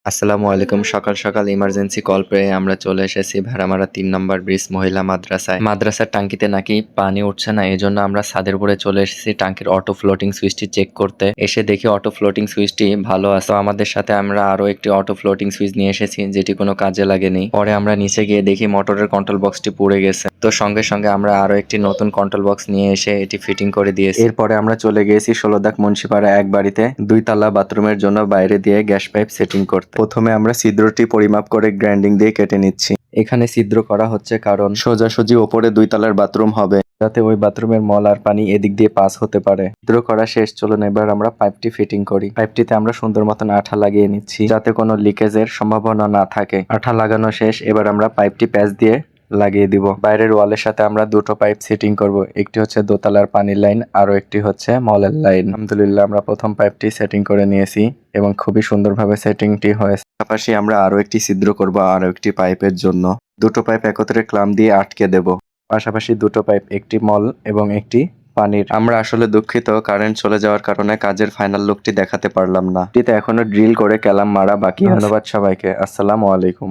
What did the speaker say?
আসসালামু আলাইকুম। সকাল সকাল ইমার্জেন্সি কল পেয়ে আমরা চলে এসেছি ভেড়ামারা ৩ নম্বর ব্রিজ মহিলা মাদ্রাসায়। মাদ্রাসার টাঙ্কিতে নাকি পানি উঠছে না, এজন্য আমরা ছাদের উপরে চলে এসেছি টাঙ্কির অটো ফ্লোটিং সুইচটি চেক করতে। এসে দেখি অটো ফ্লোটিং সুইচটি ভালো আছে। তো আমাদের সাথে আমরা আরো একটি অটো ফ্লোটিং সুইচ নিয়ে এসেছি, যেটি কোনো কাজে লাগেনি। পরে আমরা নিচে গিয়ে দেখি মোটরের কন্ট্রোল বক্সটি পুড়ে গেছে। তো সঙ্গে সঙ্গে আমরা আরো একটি নতুন কন্ট্রোল বক্স নিয়ে এসে এটি ফিটিং করে দিয়েছি। এরপরে আমরা চলে গিয়েছি ১৬ দাগ মুন্সিপাড়া এক বাড়িতে ২ তলা বাথরুমের জন্য বাইরে দিয়ে গ্যাস পাইপ সেটিং করতে। প্রথমে আমরা ছিদ্রটি পরিমাপ করে গ্রাইন্ডিং দিয়ে কেটে নিচ্ছি। এখানে ছিদ্র করা হচ্ছে কারণ সোজাসুজি ওপরে ২ তলার বাথরুম হবে, যাতে ওই বাথরুমের মল আর পানি এদিক দিয়ে পাস হতে পারে। ছিদ্র করা শেষ, চলুন এবার আমরা পাইপটি ফিটিং করি। পাইপটিতে আমরা সুন্দর মতন আঠা লাগিয়ে নিচ্ছি, যাতে কোনো লিকেজের সম্ভাবনা না থাকে। আঠা লাগানো শেষ, এবার আমরা পাইপটি প্যাচ দিয়ে লাগিয়ে দিব। বাইরের ওয়ালের সাথে আমরা দুটো পাইপ সেটিং করব, একটি হচ্ছে দোতলার পানির লাইন, আরো একটি হচ্ছে মলের লাইন। আলহামদুলিল্লাহ আমরা প্রথম পাইপটি সেটিং করে নিয়েছি এবং খুবই সুন্দরভাবে সেটিংটি হয়েছে। পাশাপাশি আমরা আরো একটি ছিদ্র করব আরো একটি পাইপের জন্য। দুটো পাইপ একত্রে ক্লাম দিয়ে আটকে দেব। পাশাপাশি দুটো পাইপ, একটি মল এবং একটি পানির। আমরা আসলে দুঃখিত, কারেন্ট চলে যাওয়ার কারণে কাজের ফাইনাল লুকটি দেখাতে পারলাম না। এটিতে এখনো ড্রিল করে ক্যালাম মারা বাকি। ধন্যবাদ সবাইকে। আসসালামু আলাইকুম।